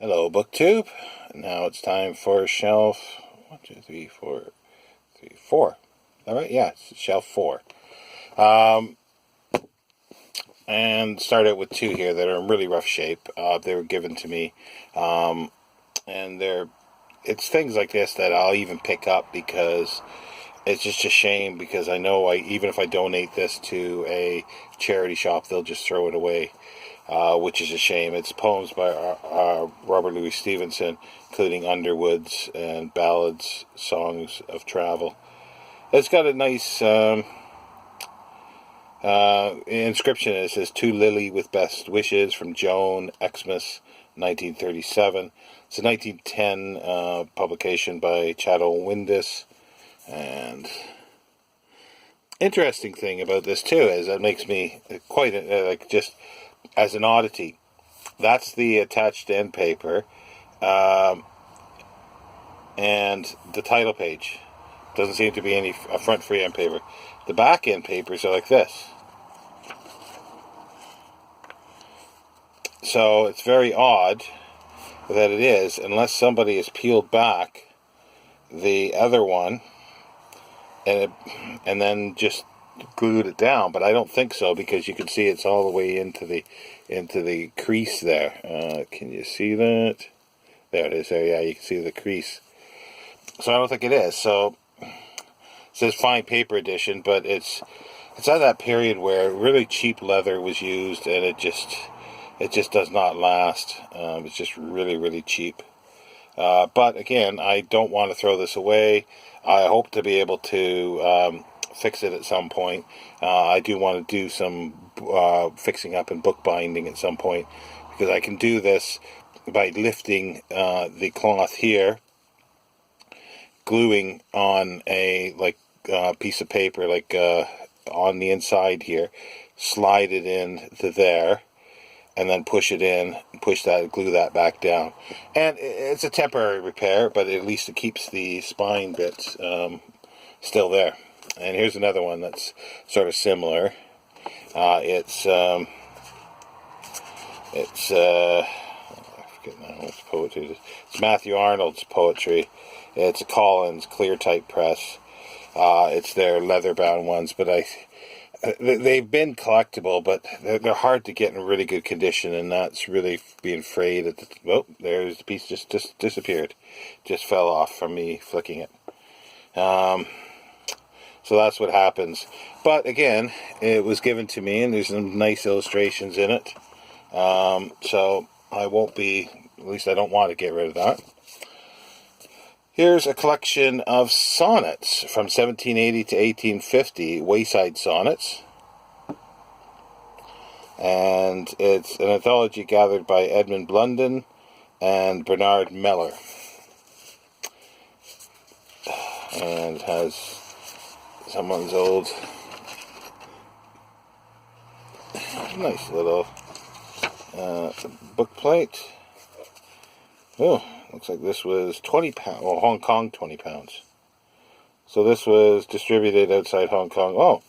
Hello, BookTube. Now it's time for shelf 1, 2, 3, 4, 4. All right, yeah, it's shelf 4. And start out with two here that are in really rough shape. They were given to me, and it's things like this that I'll even pick up because it's just a shame, because I know even if I donate this to a charity shop, they'll just throw it away, which is a shame. It's poems by Robert Louis Stevenson, including Underwoods and ballads, songs of travel. It's got a nice inscription. It says, "To Lily with best wishes from Joan, Xmas, 1937. It's a 1910 publication by Chatto Windus. And interesting thing about this too is that makes me quite just as an oddity. That's the attached end paper, and the title page. Doesn't seem to be any front free end paper. The back end papers are like this. So it's very odd that it is, unless somebody has peeled back the other one and then just glued it down, but I don't think so, because you can see it's all the way into the crease there. Can you see that? There it is. There, yeah, you can see the crease. So I don't think it is. So it says fine paper edition, but it's at that period where really cheap leather was used, and it just does not last. It's just really, really cheap. But again, I don't want to throw this away. I hope to be able to fix it at some point. I do want to do some fixing up and bookbinding at some point, because I can do this by lifting the cloth here, gluing on a piece of paper on the inside here, slide it in to there, and then push it in, glue that back down. And it's a temporary repair, but at least it keeps the spine bits still there. And here's another one that's sort of similar. It's I forget now what's poetry. It's Matthew Arnold's poetry. It's a Collins clear type press. It's their leather-bound ones, but they've been collectible, but they're hard to get in really good condition, and that's really being frayed at there's the piece just disappeared. Just fell off from me flicking it. So that's what happens. But again, it was given to me, and there's some nice illustrations in it. So I won't be, at least I don't want to get rid of that. Here's a collection of sonnets from 1780 to 1850, Wayside Sonnets. And it's an anthology gathered by Edmund Blunden and Bernard Meller. And has someone's old, nice little book plate. Oh, looks like this was 20 pounds, well, Hong Kong 20 pounds. So this was distributed outside Hong Kong. Oh,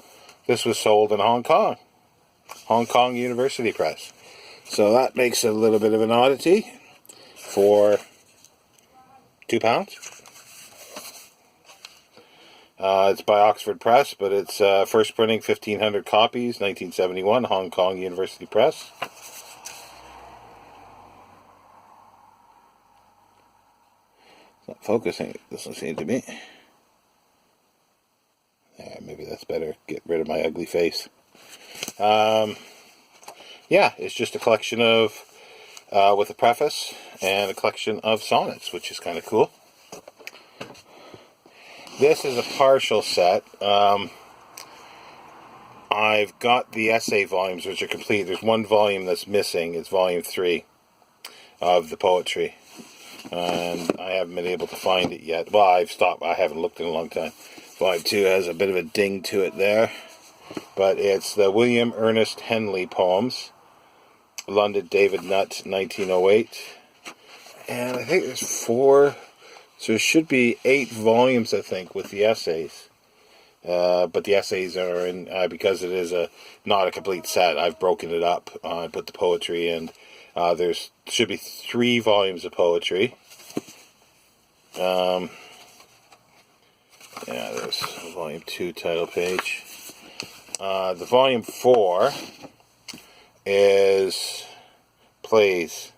this was sold in Hong Kong. Hong Kong University Press. So that makes it a little bit of an oddity for £2. It's by Oxford Press, but it's first printing 1,500 copies, 1971, Hong Kong University Press. It's not focusing, it doesn't seem to be. Yeah, maybe that's better. Get rid of my ugly face. Yeah, it's just a collection of, with a preface, and a collection of sonnets, which is kind of cool. This is a partial set. I've got the essay volumes, which are complete. There's one volume that's missing. It's volume 3 of the poetry. And I haven't been able to find it yet. Well, I haven't looked in a long time. Volume 2 has a bit of a ding to it there. But it's the William Ernest Henley poems. London, David Nutt, 1908. And I think there's 4... So there should be 8 volumes, I think, with the essays. But the essays are in, because it is not a complete set, I've broken it up. I put the poetry and There's should be 3 volumes of poetry. Yeah, there's volume 2 title page. The volume 4 is plays.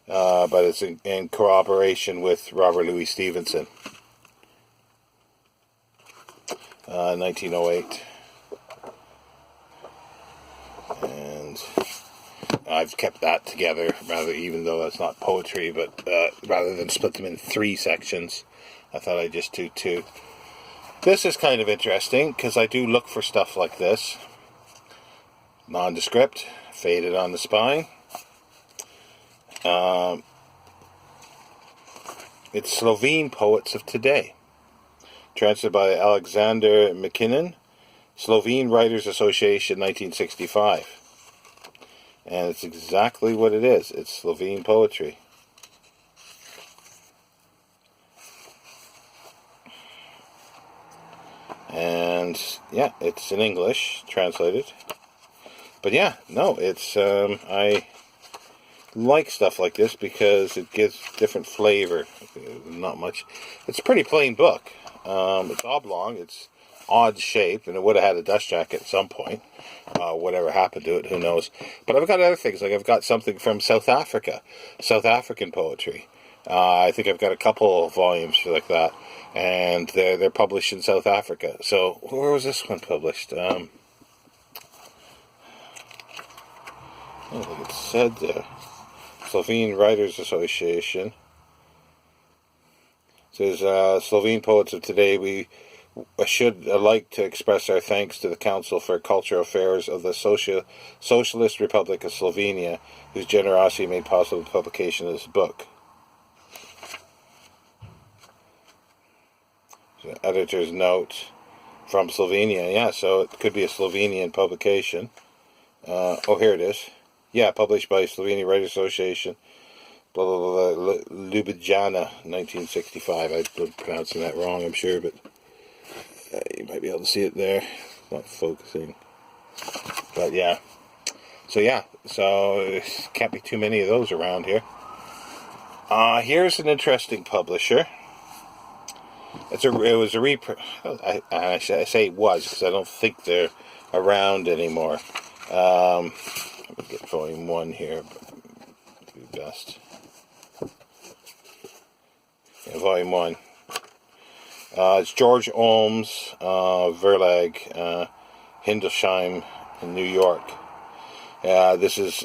But it's in cooperation with Robert Louis Stevenson. 1908. And I've kept that together, even though that's not poetry, but rather than split them in 3 sections, I thought I'd just do 2. This is kind of interesting, because I do look for stuff like this. Nondescript, faded on the spine. It's Slovene Poets of Today. Translated by Alexander McKinnon, Slovene Writers Association, 1965. And it's exactly what it is. It's Slovene poetry. And yeah, it's in English, translated. But yeah, no, it's I like stuff like this because it gives different flavor. Not much. It's a pretty plain book. It's oblong. It's odd shape, and it would have had a dust jacket at some point. Whatever happened to it, who knows? But I've got other things. Like I've got something from South Africa, South African poetry. I think I've got a couple of volumes like that, and they're published in South Africa. So where was this one published? I don't think it said there. Slovene Writers Association. It says, Slovene Poets of Today, we should like to express our thanks to the Council for Cultural Affairs of the Socialist Republic of Slovenia, whose generosity made possible the publication of this book. So, editor's note from Slovenia. Yeah, so it could be a Slovenian publication. Oh, here it is. Yeah, published by Slovenian Writers Association, blah, blah, blah, Ljubljana, 1965. I'm pronouncing that wrong, I'm sure, but you might be able to see it there. It's not focusing. But yeah. So can't be too many of those around here. Here's an interesting publisher. It was a reprint. I say it was because I don't think they're around anymore. Let me get volume 1 here. Do best. Yeah, volume 1. It's George Olms, Verlag, Hildesheim in New York. This is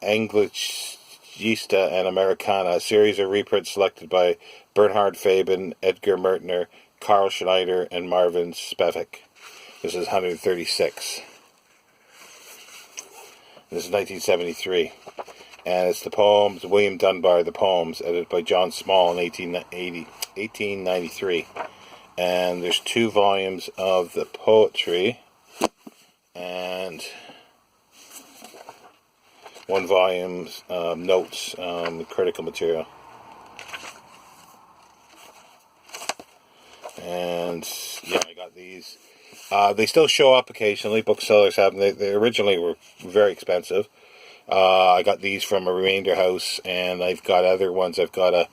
Anglicista and Americana, a series of reprints selected by Bernhard Faben, Edgar Mertner, Carl Schneider, and Marvin Spevek. This is 136. This is 1973. And it's the poems, William Dunbar, the poems, edited by John Small in 1893. And there's 2 volumes of the poetry and 1 volume notes, critical material. And yeah, I got these. They still show up occasionally. Booksellers have them. They originally were very expensive. I got these from a Remainder House, and I've got other ones. I've got a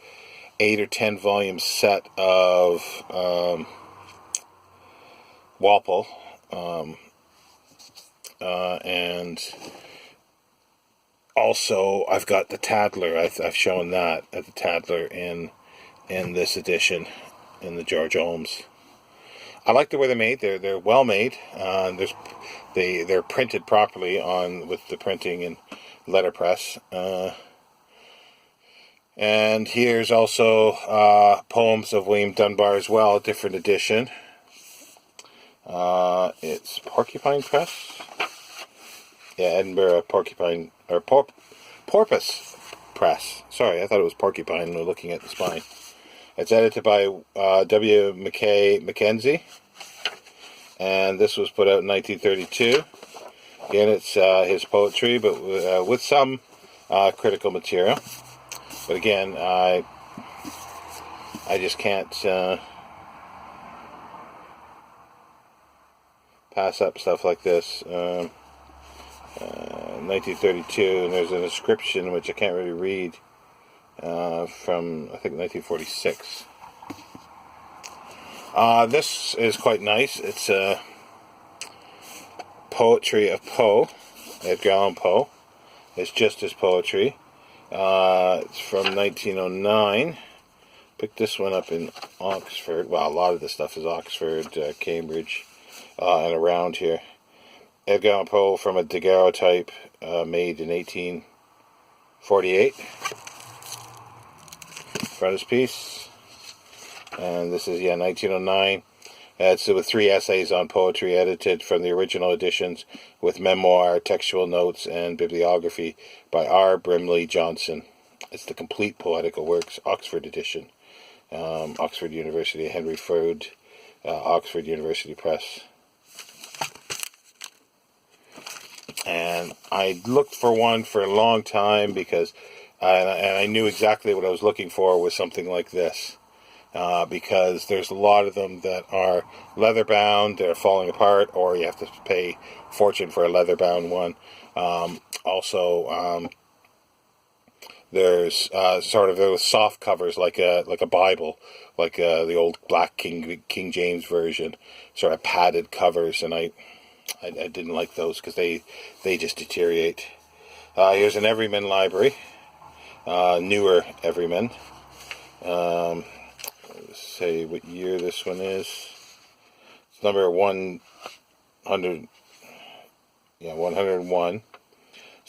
8 or 10 volume set of Walpole, and also I've got the Tadler. I've shown that at the Tadler in this edition, in the George Olms. I like the way they're made. They're well made. They're printed properly with the printing and letterpress. And here's also poems of William Dunbar as well, a different edition. It's Porcupine Press. Yeah, Edinburgh Porcupine or Porpoise Press. Sorry, I thought it was Porcupine when looking at the spine. It's edited by W. Mackenzie, and this was put out in 1932. Again, it's his poetry, but with some critical material. But again, I pass up stuff like this. 1932, and there's an inscription which I can't really read from, I think, 1946. This is quite nice. It's poetry of Poe, Edgar Allan Poe. It's just his poetry. It's from 1909. Picked this one up in Oxford. Well, a lot of this stuff is Oxford, Cambridge, and around here. Edgar Allan Poe from a daguerreotype made in 1848. Frontispiece. And this is, 1909. It's with 3 essays on poetry edited from the original editions with memoir, textual notes, and bibliography by R. Brimley Johnson. It's the Complete Poetical Works, Oxford edition. Oxford University, Henry Ford, Oxford University Press. And I looked for one for a long time because I knew exactly what I was looking for was something like this. Because there's a lot of them that are leather bound, they're falling apart, or you have to pay a fortune for a leather bound one. There's sort of those soft covers like a Bible, like the old black King James version, sort of padded covers, and I didn't like those because they just deteriorate. Here's an Everyman library, newer Everyman. Let's say what year this one is. It's number 100. 101.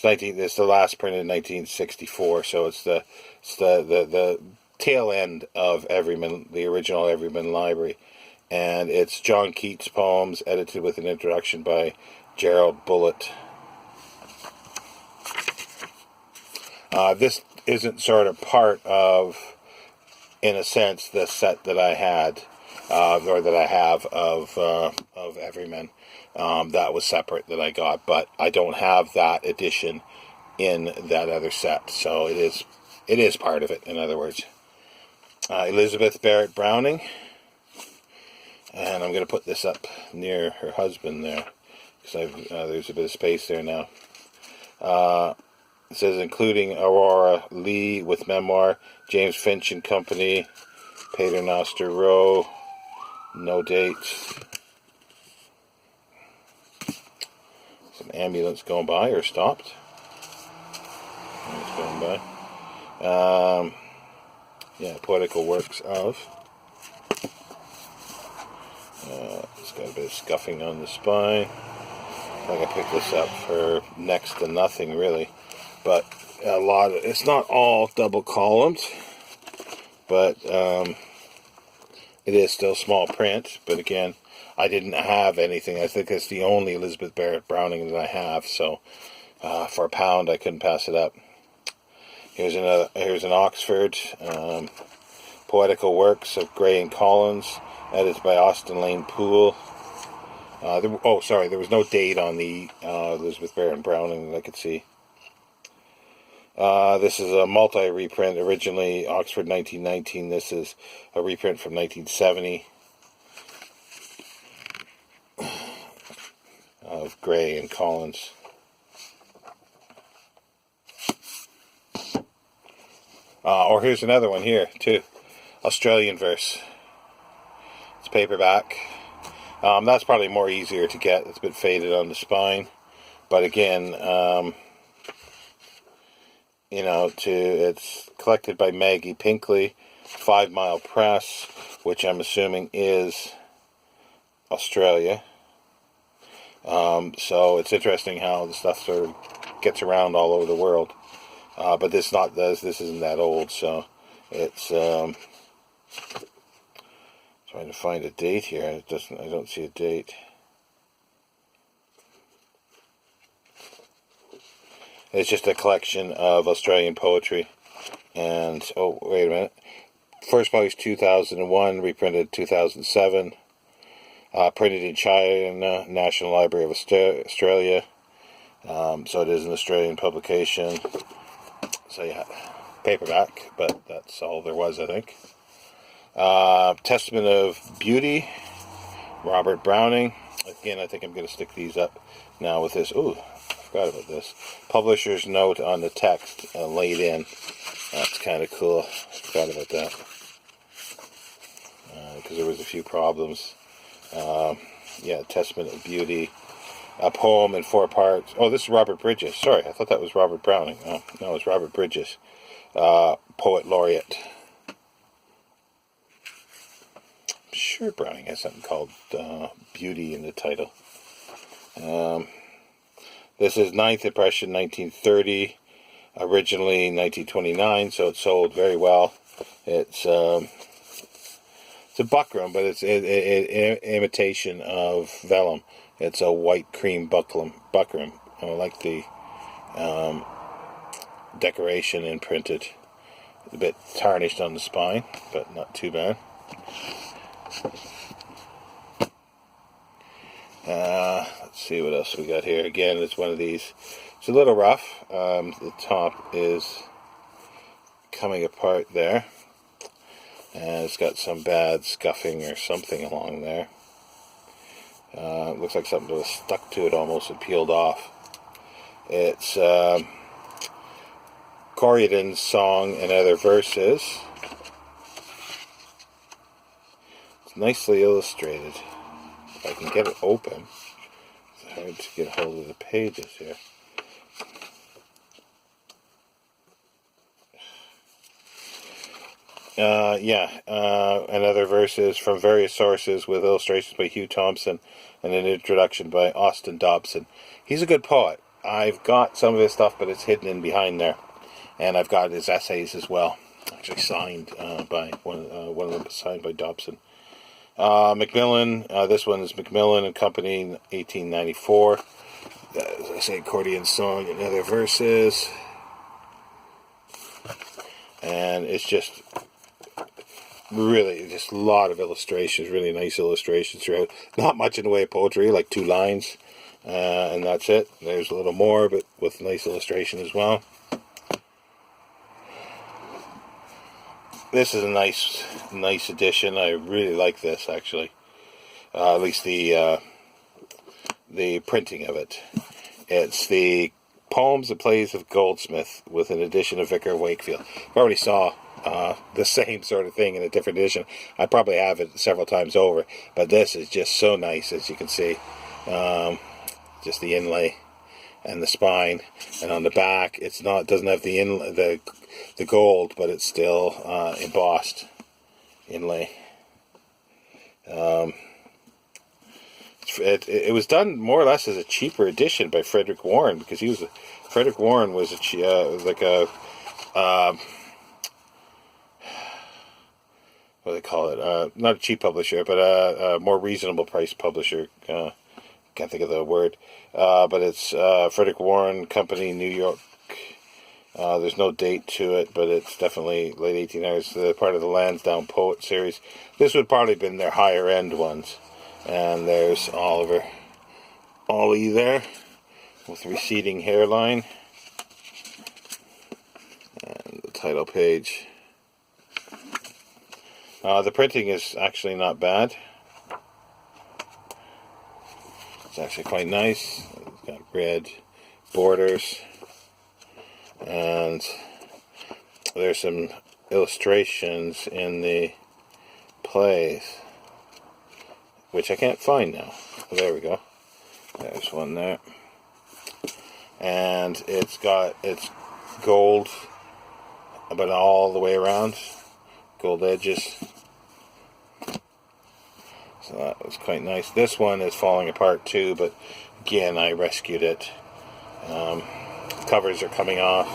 It's the last printed in 1964, so it's the tail end of Everyman, the original Everyman library. And it's John Keats poems, edited with an introduction by Gerald Bullitt. This isn't sort of part of, in a sense, the set that I had, or that I have of Everyman. That was separate that I got, but I don't have that edition in that other set, so it is part of it. In other words, Elizabeth Barrett Browning. And I'm going to put this up near her husband there, because there's a bit of space there now. It says, including Aurora Lee with memoir, James Finch and Company, Paternoster Row, no date. Some ambulance going by, or stopped. It's going by. Poetical works of. It's got a bit of scuffing on the spine. I think I picked this up for next to nothing, really. But it's not all double columned, but it is still small print. But again, I didn't have anything. I think it's the only Elizabeth Barrett Browning that I have, so for £1 I couldn't pass it up. Here's an Oxford Poetical Works of Gray and Collins, edited by Austin Lane Poole. There was no date on the Elizabeth Barrett Browning that I could see. This is a multi-reprint, originally Oxford 1919. This is a reprint from 1970 of Gray and Collins. Or here's another one here, too. Australian verse. It's paperback. That's probably more easier to get. It's a bit faded on the spine. But again, it's collected by Maggie Pinkley, 5 Mile Press, which I'm assuming is Australia. So it's interesting how the stuff sort of gets around all over the world. But this isn't that old, so it's trying to find a date here. I don't see a date. It's just a collection of Australian poetry. And wait a minute. First published 2001, reprinted 2007. Printed in China, National Library of Australia. So it is an Australian publication. So yeah, paperback, but that's all there was, I think. Testament of Beauty, Robert Browning. Again, I think I'm going to stick these up now with this. Ooh, I forgot about this. Publisher's note on the text laid in. That's kind of cool. I forgot about that. Because there was a few problems. Yeah, Testament of Beauty. A poem in 4 parts. Oh, this is Robert Bridges. Sorry, I thought that was Robert Browning. Oh, no, it's Robert Bridges. Poet Laureate. I'm sure Browning has something called Beauty in the title. This is Ninth Impression, 1930. Originally 1929, so it sold very well. It's a buckram, but it's an imitation of vellum. It's a white cream buckram. I like the decoration imprinted. A bit tarnished on the spine, but not too bad. Let's see what else we got here. Again, it's one of these. It's a little rough. The top is coming apart there. And it's got some bad scuffing or something along there. It looks like something was stuck to it almost and peeled off. It's Corydon's Song and Other Verses. It's nicely illustrated. If I can get it open. It's hard to get hold of the pages here. And other verses from various sources with illustrations by Hugh Thompson and an introduction by Austin Dobson. He's a good poet. I've got some of his stuff, but it's hidden in behind there. And I've got his essays as well. Actually signed by one of them, signed by Dobson. Macmillan, this one is Macmillan and Company, 1894. As I say, Accordion Song and Other Verses. And it's just really just a lot of illustrations, really nice illustrations throughout. Not much in the way of poetry, like 2 lines, and that's it. There's a little more, but with nice illustration as well. This is a nice edition. I really like this, actually. At least the printing of it. It's the Poems and Plays of Goldsmith with an edition of Vicar of Wakefield. I already saw the same sort of thing in a different edition. I probably have it several times over, but this is just so nice, as you can see. Just the inlay and the spine, and on the back it doesn't have the gold, but it's still embossed inlay. It was done more or less as a cheaper edition by Frederick Warren, because Frederick Warren was what do they call it? Not a cheap publisher, but a more reasonable price publisher. Can't think of the word. But it's Frederick Warren Company, New York. There's no date to it, but it's definitely late 1800s. Part of the Lansdowne Poet series. This would probably have been their higher end ones. And there's Ollie there with receding hairline. And the title page. The printing is actually not bad. It's actually quite nice. It's got red borders. And there's some illustrations in the plays, which I can't find now. There we go. There's one there. And it's gold, but all the way around. Gold edges. So that was quite nice. This one is falling apart too, but again, I rescued it. Covers are coming off.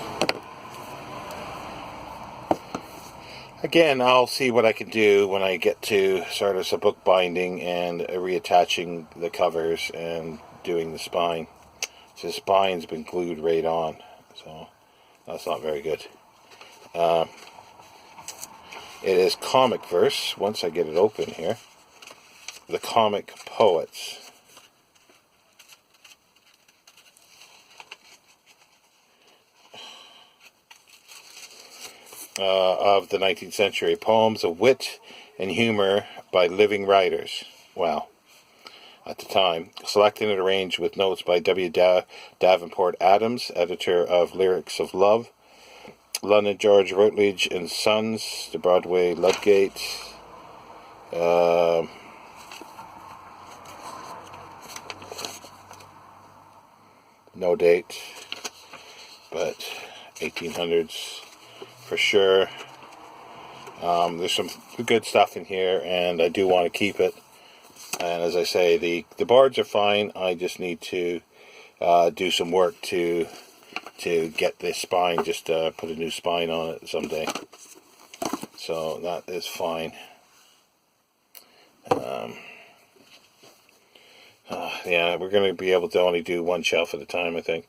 Again, I'll see what I can do when I get to sort of some book binding and reattaching the covers and doing the spine. So the spine's been glued right on, so that's not very good. It is comic verse, once I get it open here. The Comic Poets. Of the 19th century. Poems of wit and humor by living writers. Wow. at the time. Selected and arranged with notes by W. Davenport Adams, editor of Lyrics of Love. London, George Routledge and Sons, the Broadway Ludgate. No date, but 1800s for sure. There's some good stuff in here, and I do want to keep it. And as I say, the boards are fine. I just need to do some work to get this spine, just put a new spine on it someday. So that is fine. Yeah, we're going to be able to only do one shelf at a time, I think.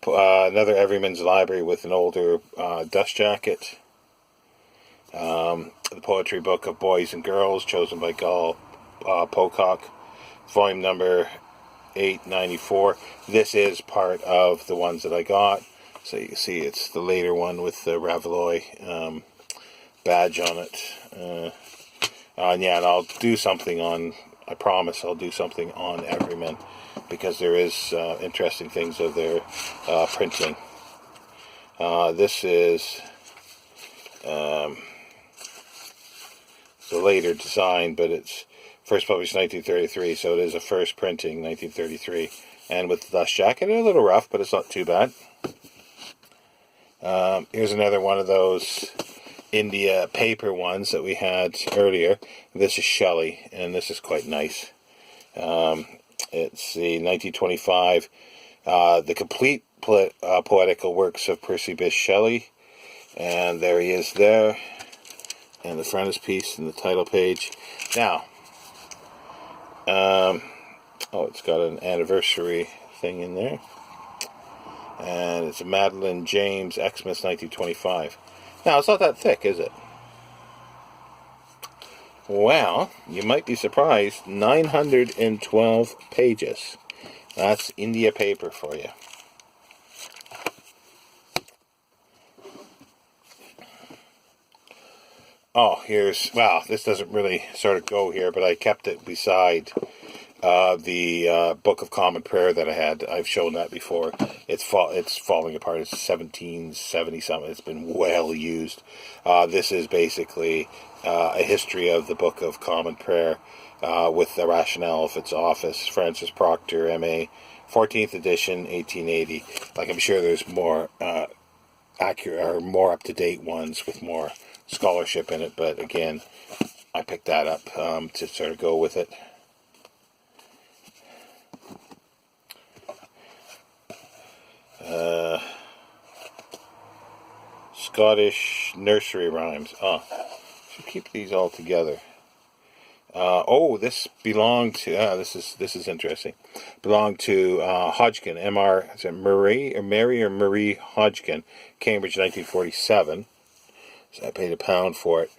Another Everyman's Library with an older dust jacket. The Poetry Book of Boys and Girls, chosen by Gall Pocock, volume number 894. This is part of the ones that I got. So you can see it's the later one with the Ravaloy badge on it. And I'll do something on, I promise I'll do something on Everyman, because there is interesting things of their printing. This is the later design, but it's first published 1933, so it is a first printing, 1933. And with the dust jacket, a little rough, but it's not too bad. Here's another one of those India paper ones that we had earlier. This is Shelley, and this is quite nice. It's the 1925, the complete poetical works of Percy Bysshe Shelley, and there he is there, and the frontispiece and the title page. Now, it's got an anniversary thing in there, and it's a Madeline James Xmas 1925. Now, it's not that thick, is it? Well, you might be surprised. 912 pages. That's India paper for you. Oh, this doesn't really sort of go here, but I kept it beside the Book of Common Prayer that I had. I've shown that before. It's falling apart. It's 1770 something. It's been well used. This is basically a history of the Book of Common Prayer with the rationale of its office. Francis Proctor, M.A., 14th edition, 1880. Like, I'm sure there's more accurate or more up-to-date ones with more scholarship in it, but again, I picked that up to sort of go with it. Scottish nursery rhymes. Should keep these all together. This belonged to. This is interesting. Belonged to Hodgkin, Mary Hodgkin, Cambridge, 1947. So I paid £1 for it.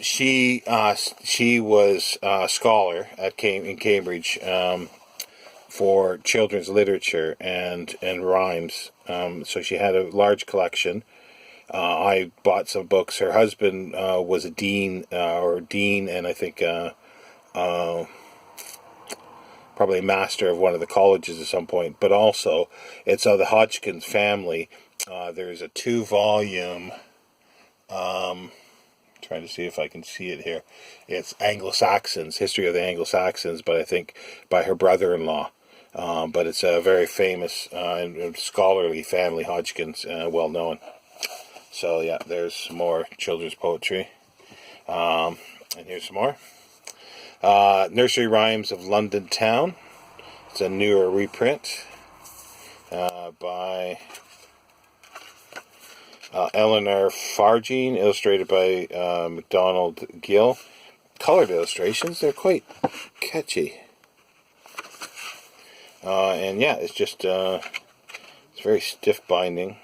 She was a scholar in Cambridge for children's literature and rhymes. So she had a large collection. I bought some books. Her husband was a dean, and I think probably a master of one of the colleges at some point. But also, it's of the Hodgkin family. There's a 2-volume. Trying to see if I can see it here. It's Anglo-Saxons, History of the Anglo-Saxons, but I think by her brother-in-law. But it's a very famous and scholarly family, Hodgkins, well known. So yeah, there's some more children's poetry. And here's some more. Nursery Rhymes of London Town. It's a newer reprint by Eleanor Farjean, illustrated by MacDonald Gill. Colored illustrations, they're quite catchy. It's just it's very stiff binding.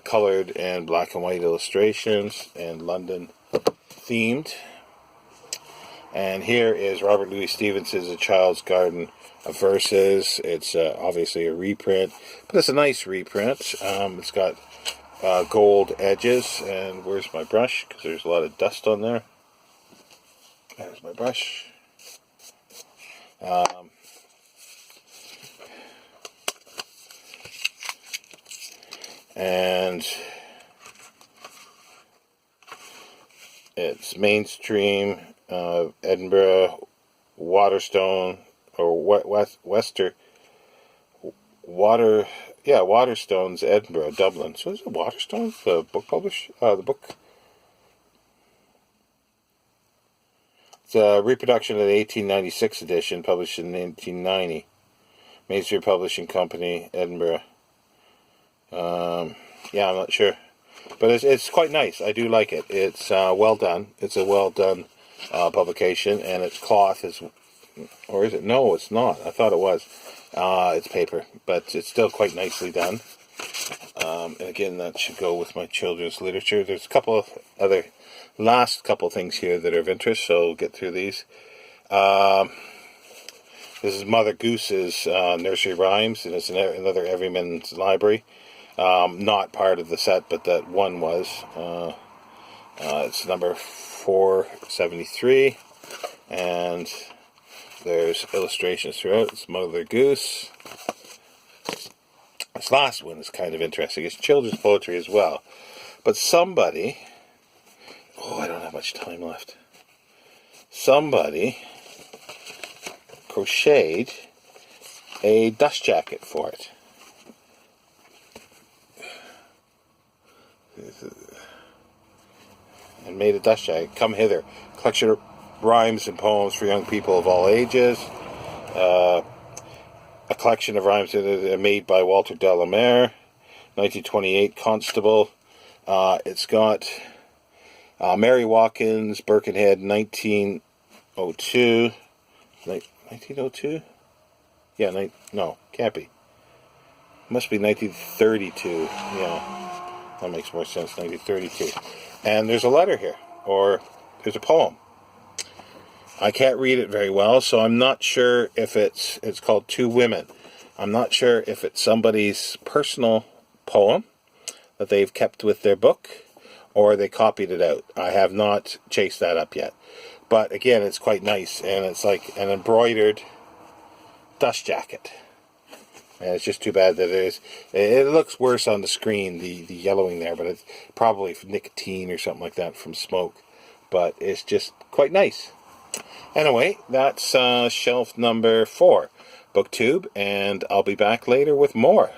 Colored and black and white illustrations, and London themed. And here is Robert Louis Stevenson's A Child's Garden of Verses. It's obviously a reprint, but it's a nice reprint. It's got gold edges, and where's my brush? Because there's a lot of dust on there. There's my brush. And it's mainstream, Edinburgh, Waterstone, or Waterstones, Edinburgh, Dublin. So is it Waterstones, the book the book? It's a reproduction of the 1896 edition, published in 1890. Mainstream Publishing Company, Edinburgh. Yeah, I'm not sure. But it's quite nice. I do like it. It's well done. It's a well done publication, and its cloth is, or is it? No, it's not. I thought it was. It's paper, but it's still quite nicely done. And again, that should go with my children's literature. There's a couple of other last couple things here that are of interest, so we'll get through these. This is Mother Goose's Nursery Rhymes, and it's another Everyman's Library. Not part of the set, but that one was. It's number 473, and there's illustrations throughout. It's Mother Goose. This last one is kind of interesting. It's children's poetry as well. But somebody... Oh, I don't have much time left. Somebody crocheted a dust jacket for it. And made a dust jacket. Come Hither. Collection of rhymes and poems for young people of all ages. A collection of rhymes that are made by Walter Delamere, 1928, Constable. It's got Mary Watkins, Birkenhead, 1902. 1902? Yeah, no, can't be. Must be 1932. Yeah, that makes more sense, 1932. And there's a letter here, or there's a poem. I can't read it very well, so I'm not sure if it's called Two Women. I'm not sure if it's somebody's personal poem that they've kept with their book, or they copied it out. I have not chased that up yet. But again, it's quite nice, and it's like an embroidered dust jacket. And it's just too bad that it looks worse on the screen, the yellowing there, but it's probably from nicotine or something like that from smoke. But it's just quite nice. Anyway, that's shelf number 4, BookTube, and I'll be back later with more.